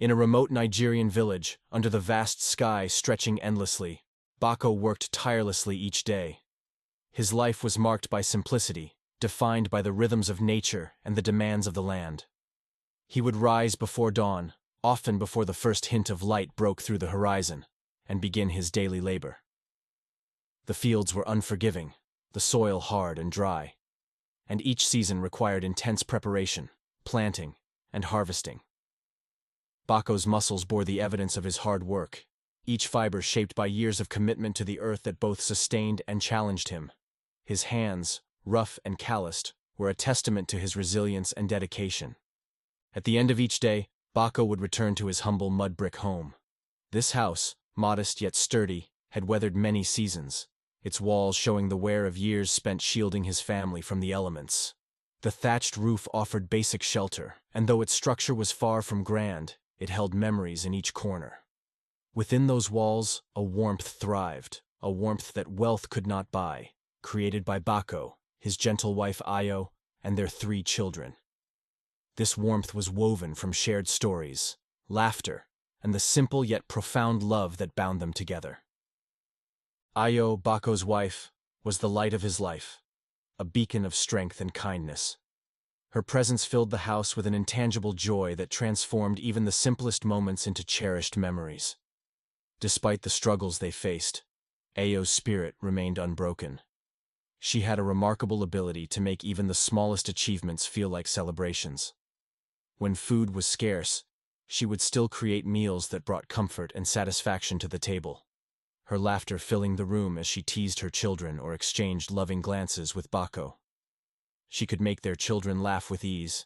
In a remote Nigerian village, under the vast sky stretching endlessly, Bako worked tirelessly each day. His life was marked by simplicity, defined by the rhythms of nature and the demands of the land. He would rise before dawn, often before the first hint of light broke through the horizon, and begin his daily labor. The fields were unforgiving, the soil hard and dry, and each season required intense preparation, planting, and harvesting. Bako's muscles bore the evidence of his hard work, each fiber shaped by years of commitment to the earth that both sustained and challenged him. His hands, rough and calloused, were a testament to his resilience and dedication. At the end of each day, Bako would return to his humble mud brick home. This house, modest yet sturdy, had weathered many seasons, its walls showing the wear of years spent shielding his family from the elements. The thatched roof offered basic shelter, and though its structure was far from grand, it held memories in each corner. Within those walls, a warmth thrived, a warmth that wealth could not buy, created by Bako, his gentle wife Ayo, and their 3 children. This warmth was woven from shared stories, laughter, and the simple yet profound love that bound them together. Ayo, Bako's wife, was the light of his life, a beacon of strength and kindness. Her presence filled the house with an intangible joy that transformed even the simplest moments into cherished memories. Despite the struggles they faced, Ayo's spirit remained unbroken. She had a remarkable ability to make even the smallest achievements feel like celebrations. When food was scarce, she would still create meals that brought comfort and satisfaction to the table, her laughter filling the room as she teased her children or exchanged loving glances with Bako. She could make their children laugh with ease,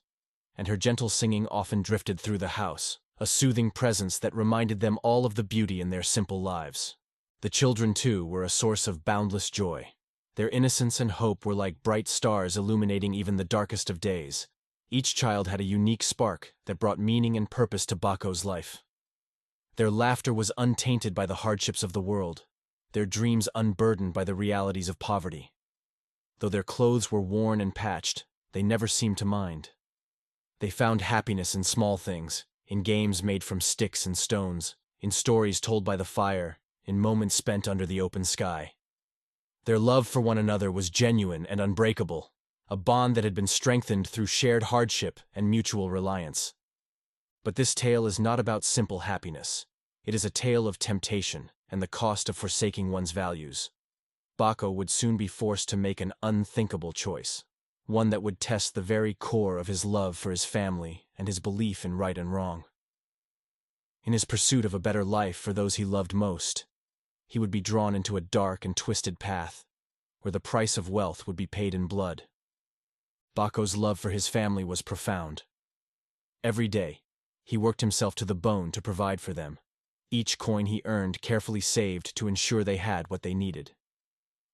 and her gentle singing often drifted through the house, a soothing presence that reminded them all of the beauty in their simple lives. The children, too, were a source of boundless joy. Their innocence and hope were like bright stars illuminating even the darkest of days. Each child had a unique spark that brought meaning and purpose to Bako's life. Their laughter was untainted by the hardships of the world, their dreams unburdened by the realities of poverty. Though their clothes were worn and patched, they never seemed to mind. They found happiness in small things, in games made from sticks and stones, in stories told by the fire, in moments spent under the open sky. Their love for one another was genuine and unbreakable, a bond that had been strengthened through shared hardship and mutual reliance. But this tale is not about simple happiness. It is a tale of temptation and the cost of forsaking one's values. Bako would soon be forced to make an unthinkable choice, one that would test the very core of his love for his family and his belief in right and wrong. In his pursuit of a better life for those he loved most, he would be drawn into a dark and twisted path, where the price of wealth would be paid in blood. Bako's love for his family was profound. Every day, he worked himself to the bone to provide for them, each coin he earned carefully saved to ensure they had what they needed.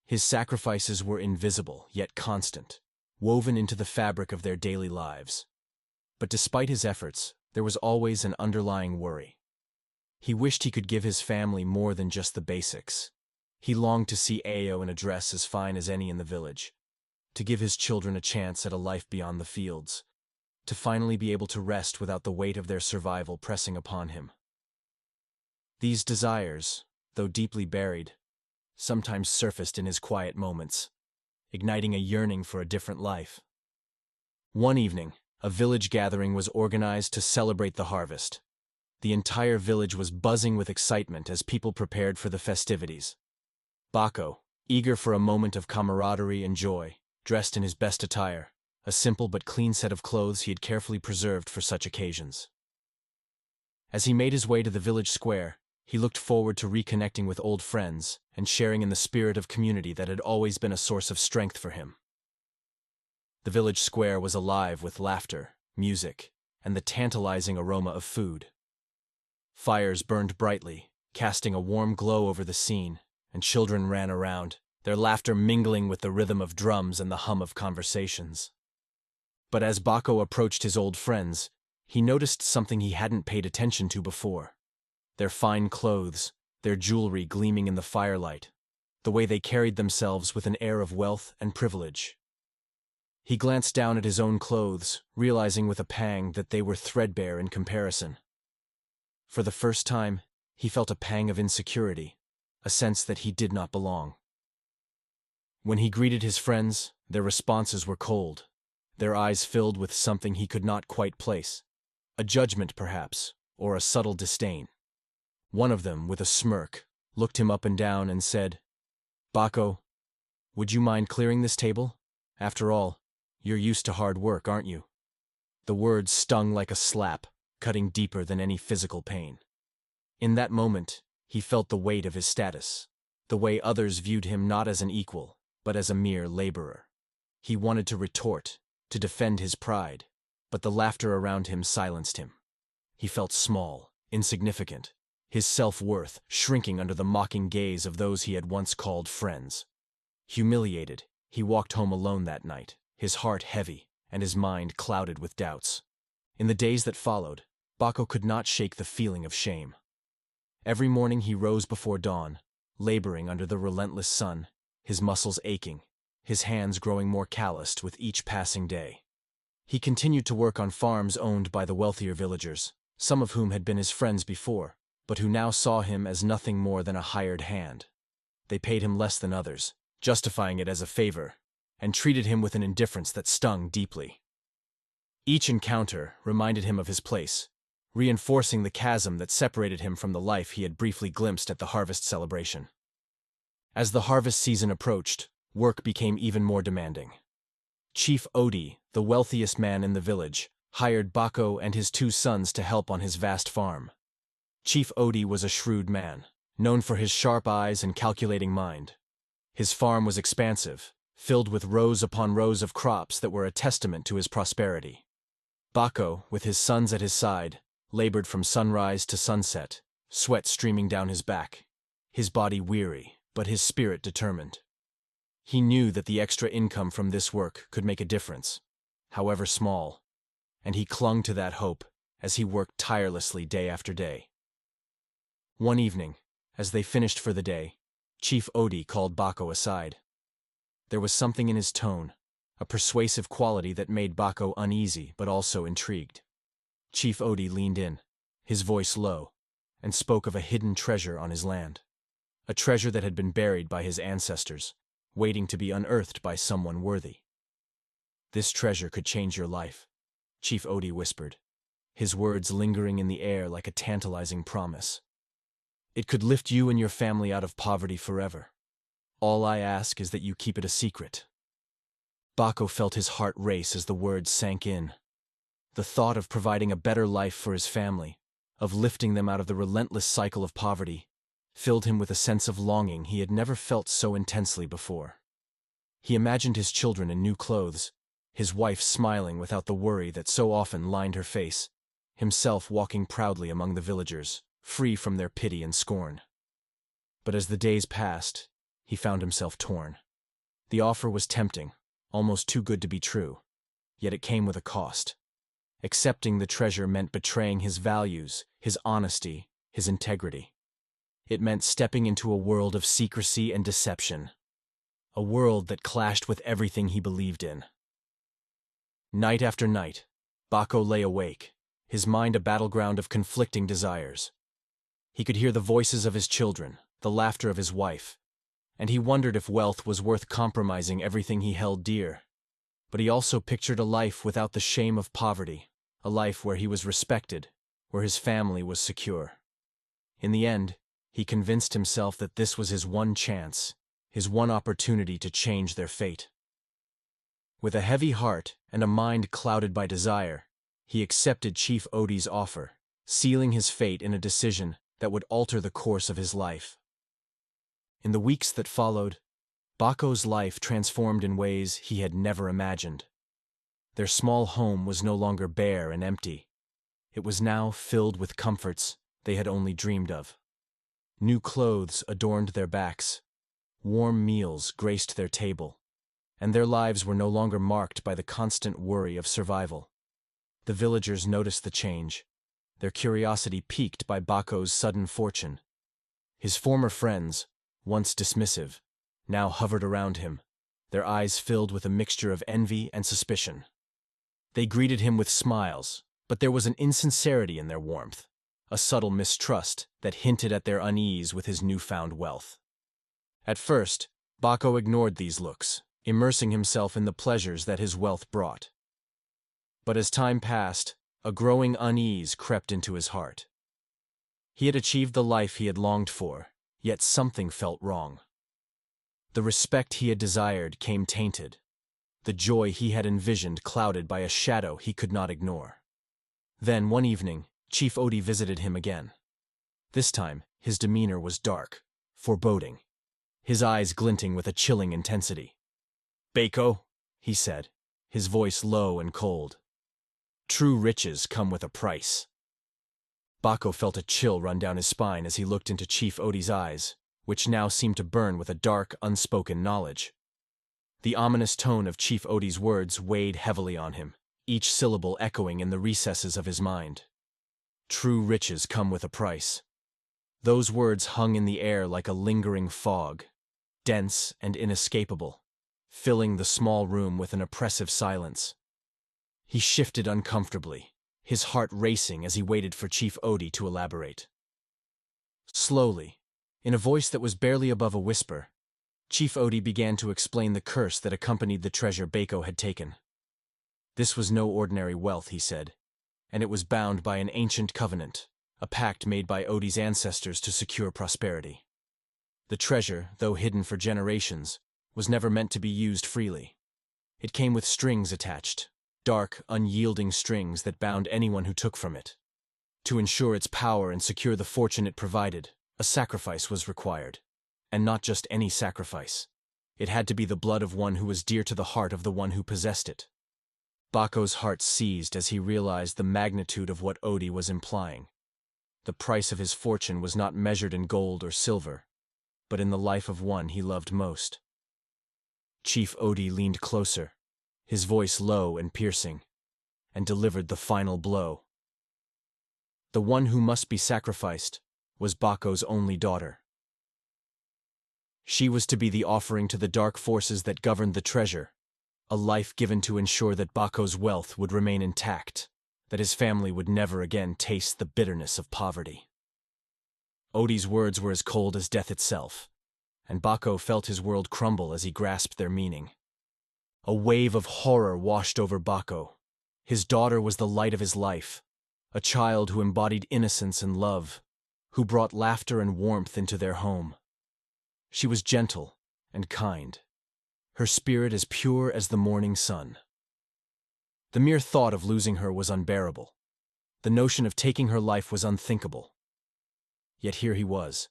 His sacrifices were invisible, yet constant, woven into the fabric of their daily lives. But despite his efforts, there was always an underlying worry. He wished he could give his family more than just the basics. He longed to see Ayo in a dress as fine as any in the village, to give his children a chance at a life beyond the fields, to finally be able to rest without the weight of their survival pressing upon him. These desires, though deeply buried, sometimes surfaced in his quiet moments, igniting a yearning for a different life. One evening, a village gathering was organized to celebrate the harvest. The entire village was buzzing with excitement as people prepared for the festivities. Bako, eager for a moment of camaraderie and joy, dressed in his best attire, a simple but clean set of clothes he had carefully preserved for such occasions. As he made his way to the village square, he looked forward to reconnecting with old friends and sharing in the spirit of community that had always been a source of strength for him. The village square was alive with laughter, music, and the tantalizing aroma of food. Fires burned brightly, casting a warm glow over the scene, and children ran around, their laughter mingling with the rhythm of drums and the hum of conversations. But as Bako approached his old friends, he noticed something he hadn't paid attention to before. Their fine clothes, their jewelry gleaming in the firelight, the way they carried themselves with an air of wealth and privilege. He glanced down at his own clothes, realizing with a pang that they were threadbare in comparison. For the first time, he felt a pang of insecurity, a sense that he did not belong. When he greeted his friends, their responses were cold, their eyes filled with something he could not quite place. A judgment, perhaps, or a subtle disdain. One of them, with a smirk, looked him up and down and said, "Bako, would you mind clearing this table? After all, you're used to hard work, aren't you?" The words stung like a slap, cutting deeper than any physical pain. In that moment, he felt the weight of his status, the way others viewed him not as an equal, but as a mere laborer. He wanted to retort, to defend his pride, but the laughter around him silenced him. He felt small, insignificant, his self-worth shrinking under the mocking gaze of those he had once called friends. Humiliated, he walked home alone that night, his heart heavy and his mind clouded with doubts. In the days that followed, Bako could not shake the feeling of shame. Every morning he rose before dawn, laboring under the relentless sun, his muscles aching, his hands growing more calloused with each passing day. He continued to work on farms owned by the wealthier villagers, some of whom had been his friends before, but who now saw him as nothing more than a hired hand. They paid him less than others, justifying it as a favor, and treated him with an indifference that stung deeply. Each encounter reminded him of his place, reinforcing the chasm that separated him from the life he had briefly glimpsed at the harvest celebration. As the harvest season approached, work became even more demanding. Chief Odi, the wealthiest man in the village, hired Bako and his 2 sons to help on his vast farm. Chief Odi was a shrewd man, known for his sharp eyes and calculating mind. His farm was expansive, filled with rows upon rows of crops that were a testament to his prosperity. Bako, with his sons at his side, labored from sunrise to sunset, sweat streaming down his back, his body weary, but his spirit determined. He knew that the extra income from this work could make a difference, however small, and he clung to that hope as he worked tirelessly day after day. One evening, as they finished for the day, Chief Odi called Bako aside. There was something in his tone, a persuasive quality that made Bako uneasy but also intrigued. Chief Odi leaned in, his voice low, and spoke of a hidden treasure on his land. A treasure that had been buried by his ancestors, waiting to be unearthed by someone worthy. "This treasure could change your life," Chief Odi whispered, his words lingering in the air like a tantalizing promise. "It could lift you and your family out of poverty forever. All I ask is that you keep it a secret." Bako felt his heart race as the words sank in. The thought of providing a better life for his family, of lifting them out of the relentless cycle of poverty, filled him with a sense of longing he had never felt so intensely before. He imagined his children in new clothes, his wife smiling without the worry that so often lined her face, himself walking proudly among the villagers, free from their pity and scorn. But as the days passed, he found himself torn. The offer was tempting, almost too good to be true, yet it came with a cost. Accepting the treasure meant betraying his values, his honesty, his integrity. It meant stepping into a world of secrecy and deception, a world that clashed with everything he believed in. Night after night, Bako lay awake, his mind a battleground of conflicting desires. He could hear the voices of his children, the laughter of his wife, and he wondered if wealth was worth compromising everything he held dear. But he also pictured a life without the shame of poverty, a life where he was respected, where his family was secure. In the end, he convinced himself that this was his one chance, his one opportunity to change their fate. With a heavy heart and a mind clouded by desire, he accepted Chief Odi's offer, sealing his fate in a decision that would alter the course of his life. In the weeks that followed, Bako's life transformed in ways he had never imagined. Their small home was no longer bare and empty. It was now filled with comforts they had only dreamed of. New clothes adorned their backs, warm meals graced their table, and their lives were no longer marked by the constant worry of survival. The villagers noticed the change, their curiosity piqued by Bako's sudden fortune. His former friends, once dismissive, now hovered around him, their eyes filled with a mixture of envy and suspicion. They greeted him with smiles, but there was an insincerity in their warmth, a subtle mistrust that hinted at their unease with his newfound wealth. At first, Bako ignored these looks, immersing himself in the pleasures that his wealth brought. But as time passed, a growing unease crept into his heart. He had achieved the life he had longed for, yet something felt wrong. The respect he had desired came tainted, the joy he had envisioned clouded by a shadow he could not ignore. Then, one evening, Chief Odi visited him again. This time, his demeanor was dark, foreboding, his eyes glinting with a chilling intensity. "Bako," he said, his voice low and cold. "True riches come with a price." Bako felt a chill run down his spine as he looked into Chief Odi's eyes, which now seemed to burn with a dark, unspoken knowledge. The ominous tone of Chief Odi's words weighed heavily on him, each syllable echoing in the recesses of his mind. True riches come with a price. Those words hung in the air like a lingering fog, dense and inescapable, filling the small room with an oppressive silence. He shifted uncomfortably, his heart racing as he waited for Chief Odi to elaborate. Slowly, in a voice that was barely above a whisper, Chief Odi began to explain the curse that accompanied the treasure Bako had taken. This was no ordinary wealth, he said, and it was bound by an ancient covenant, a pact made by Odi's ancestors to secure prosperity. The treasure, though hidden for generations, was never meant to be used freely. It came with strings attached, dark, unyielding strings that bound anyone who took from it. To ensure its power and secure the fortune it provided, a sacrifice was required. And not just any sacrifice. It had to be the blood of one who was dear to the heart of the one who possessed it. Bako's heart seized as he realized the magnitude of what Odi was implying. The price of his fortune was not measured in gold or silver, but in the life of one he loved most. Chief Odi leaned closer, his voice low and piercing, and delivered the final blow. The one who must be sacrificed was Bako's only daughter. She was to be the offering to the dark forces that governed the treasure, a life given to ensure that Bako's wealth would remain intact, that his family would never again taste the bitterness of poverty. Odi's words were as cold as death itself, and Bako felt his world crumble as he grasped their meaning. A wave of horror washed over Bako. His daughter was the light of his life, a child who embodied innocence and love, who brought laughter and warmth into their home. She was gentle and kind, her spirit as pure as the morning sun. The mere thought of losing her was unbearable. The notion of taking her life was unthinkable. Yet here he was,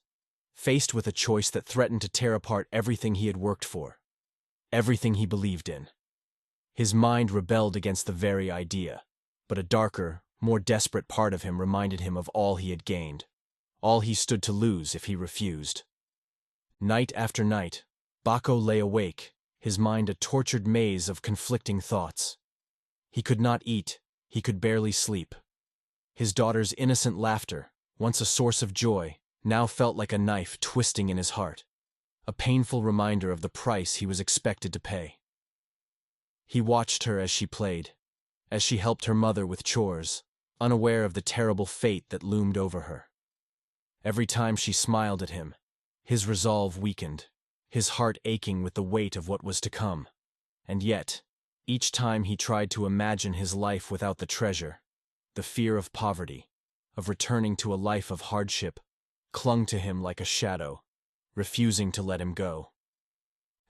faced with a choice that threatened to tear apart everything he had worked for, everything he believed in. His mind rebelled against the very idea, but a darker, more desperate part of him reminded him of all he had gained, all he stood to lose if he refused. Night after night, Bako lay awake, his mind a tortured maze of conflicting thoughts. He could not eat, he could barely sleep. His daughter's innocent laughter, once a source of joy, now felt like a knife twisting in his heart, a painful reminder of the price he was expected to pay. He watched her as she played, as she helped her mother with chores, unaware of the terrible fate that loomed over her. Every time she smiled at him, his resolve weakened, his heart aching with the weight of what was to come. And yet, each time he tried to imagine his life without the treasure, the fear of poverty, of returning to a life of hardship, clung to him like a shadow, refusing to let him go.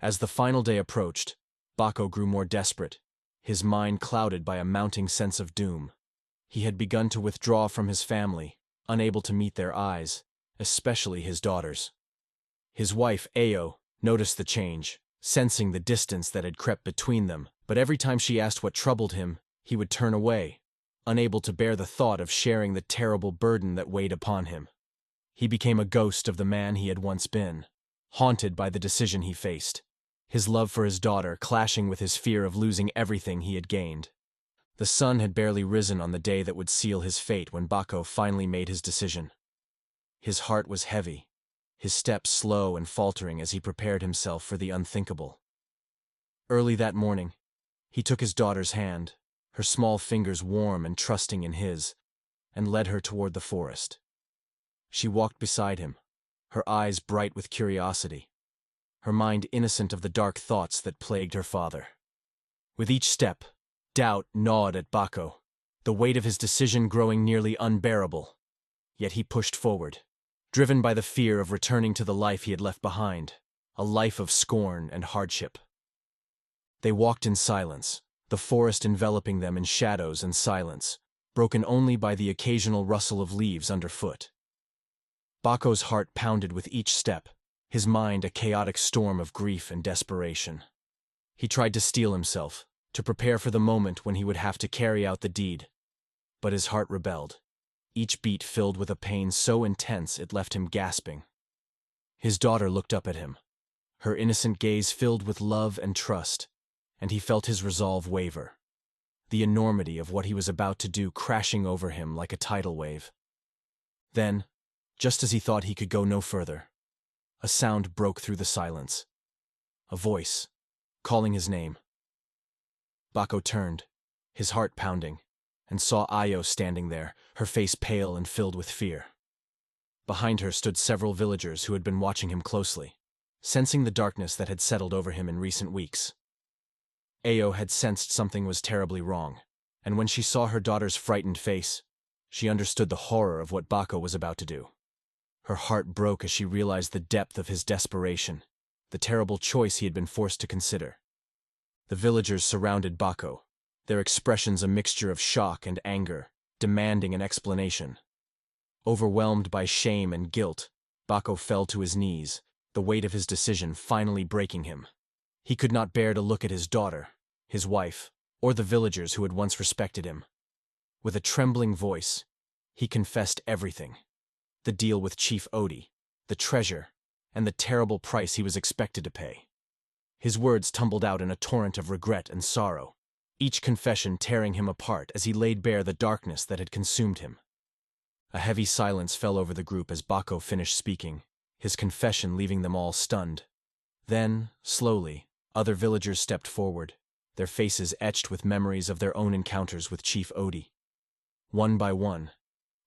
As the final day approached, Bako grew more desperate, his mind clouded by a mounting sense of doom. He had begun to withdraw from his family, unable to meet their eyes, especially his daughter's. His wife, Ayo, noticed the change, sensing the distance that had crept between them, but every time she asked what troubled him, he would turn away, unable to bear the thought of sharing the terrible burden that weighed upon him. He became a ghost of the man he had once been, haunted by the decision he faced, his love for his daughter clashing with his fear of losing everything he had gained. The sun had barely risen on the day that would seal his fate when Bako finally made his decision. His heart was heavy, his steps slow and faltering as he prepared himself for the unthinkable. Early that morning, he took his daughter's hand, her small fingers warm and trusting in his, and led her toward the forest. She walked beside him, her eyes bright with curiosity, her mind innocent of the dark thoughts that plagued her father. With each step, doubt gnawed at Bako, the weight of his decision growing nearly unbearable. Yet he pushed forward, driven by the fear of returning to the life he had left behind, a life of scorn and hardship. They walked in silence, the forest enveloping them in shadows and silence, broken only by the occasional rustle of leaves underfoot. Bako's heart pounded with each step, his mind a chaotic storm of grief and desperation. He tried to steel himself, to prepare for the moment when he would have to carry out the deed. But his heart rebelled, each beat filled with a pain so intense it left him gasping. His daughter looked up at him, her innocent gaze filled with love and trust, and he felt his resolve waver, the enormity of what he was about to do crashing over him like a tidal wave. Then, just as he thought he could go no further, a sound broke through the silence. A voice, calling his name. Bako turned, his heart pounding, and saw Ayo standing there, her face pale and filled with fear. Behind her stood several villagers who had been watching him closely, sensing the darkness that had settled over him in recent weeks. Ayo had sensed something was terribly wrong, and when she saw her daughter's frightened face, she understood the horror of what Bako was about to do. Her heart broke as she realized the depth of his desperation, the terrible choice he had been forced to consider. The villagers surrounded Bako, their expressions a mixture of shock and anger, demanding an explanation. Overwhelmed by shame and guilt, Bako fell to his knees, the weight of his decision finally breaking him. He could not bear to look at his daughter, his wife, or the villagers who had once respected him. With a trembling voice, he confessed everything: the deal with Chief Odi, the treasure, and the terrible price he was expected to pay. His words tumbled out in a torrent of regret and sorrow, each confession tearing him apart as he laid bare the darkness that had consumed him. A heavy silence fell over the group as Bako finished speaking, his confession leaving them all stunned. Then, slowly, other villagers stepped forward, their faces etched with memories of their own encounters with Chief Odi. One by one,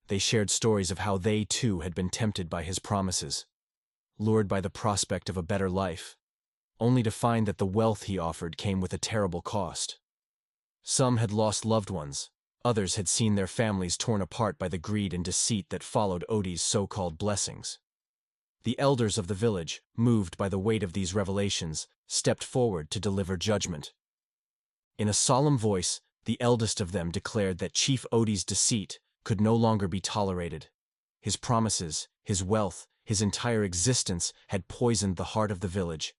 they shared stories of how they too had been tempted by his promises, lured by the prospect of a better life, only to find that the wealth he offered came with a terrible cost. Some had lost loved ones, others had seen their families torn apart by the greed and deceit that followed Odi's so-called blessings. The elders of the village, moved by the weight of these revelations, stepped forward to deliver judgment. In a solemn voice, the eldest of them declared that Chief Odi's deceit could no longer be tolerated. His promises, his wealth, his entire existence had poisoned the heart of the village,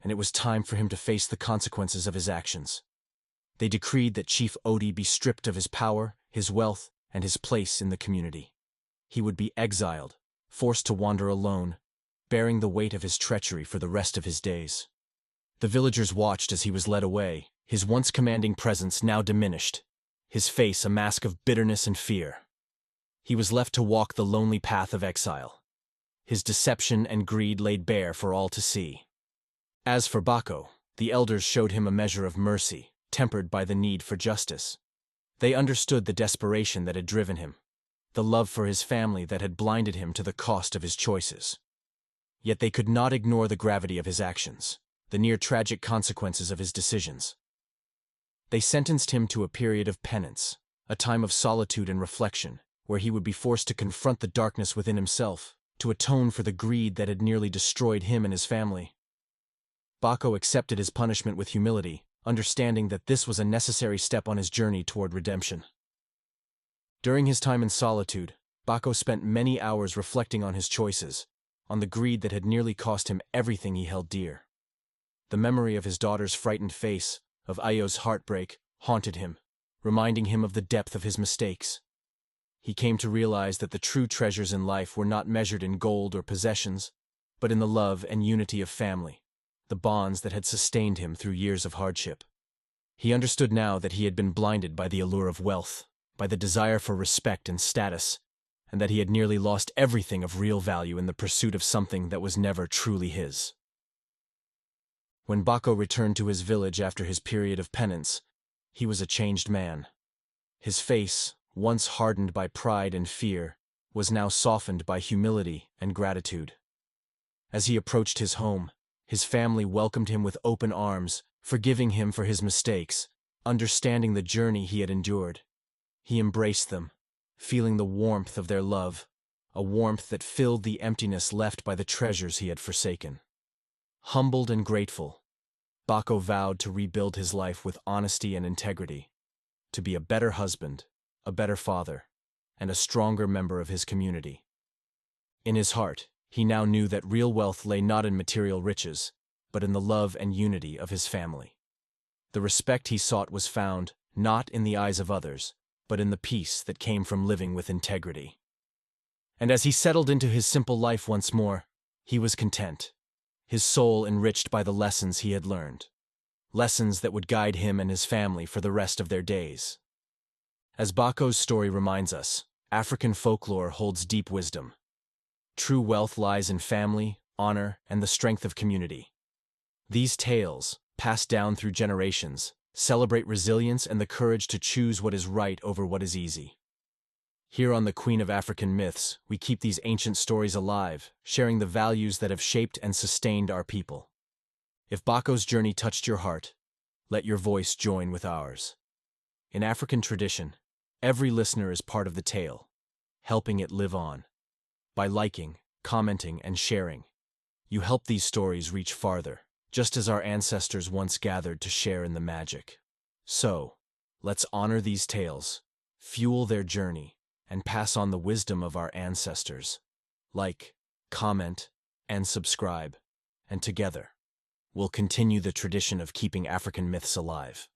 and it was time for him to face the consequences of his actions. They decreed that Chief Odi be stripped of his power, his wealth, and his place in the community. He would be exiled, forced to wander alone, bearing the weight of his treachery for the rest of his days. The villagers watched as he was led away, his once commanding presence now diminished, his face a mask of bitterness and fear. He was left to walk the lonely path of exile, his deception and greed laid bare for all to see. As for Bako, the elders showed him a measure of mercy, tempered by the need for justice. They understood the desperation that had driven him, the love for his family that had blinded him to the cost of his choices. Yet they could not ignore the gravity of his actions, the near-tragic consequences of his decisions. They sentenced him to a period of penance, a time of solitude and reflection, where he would be forced to confront the darkness within himself, to atone for the greed that had nearly destroyed him and his family. Bako accepted his punishment with humility, understanding that this was a necessary step on his journey toward redemption. During his time in solitude, Bako spent many hours reflecting on his choices, on the greed that had nearly cost him everything he held dear. The memory of his daughter's frightened face, of Ayo's heartbreak, haunted him, reminding him of the depth of his mistakes. He came to realize that the true treasures in life were not measured in gold or possessions, but in the love and unity of family, the bonds that had sustained him through years of hardship. He understood now that he had been blinded by the allure of wealth, by the desire for respect and status, and that he had nearly lost everything of real value in the pursuit of something that was never truly his. When Bako returned to his village after his period of penance, he was a changed man. His face, once hardened by pride and fear, was now softened by humility and gratitude. As he approached his home, his family welcomed him with open arms, forgiving him for his mistakes, understanding the journey he had endured. He embraced them, feeling the warmth of their love, a warmth that filled the emptiness left by the treasures he had forsaken. Humbled and grateful, Bako vowed to rebuild his life with honesty and integrity, to be a better husband, a better father, and a stronger member of his community. In his heart, he now knew that real wealth lay not in material riches, but in the love and unity of his family. The respect he sought was found, not in the eyes of others, but in the peace that came from living with integrity. And as he settled into his simple life once more, he was content, his soul enriched by the lessons he had learned, lessons that would guide him and his family for the rest of their days. As Bako's story reminds us, African folklore holds deep wisdom. True wealth lies in family, honor, and the strength of community. These tales, passed down through generations, celebrate resilience and the courage to choose what is right over what is easy. Here on the Queen of African Myths, we keep these ancient stories alive, sharing the values that have shaped and sustained our people. If Bako's journey touched your heart, let your voice join with ours. In African tradition, every listener is part of the tale, helping it live on. By liking, commenting, and sharing, you help these stories reach farther, just as our ancestors once gathered to share in the magic. So, let's honor these tales, fuel their journey, and pass on the wisdom of our ancestors. Like, comment, and subscribe, and together, we'll continue the tradition of keeping African myths alive.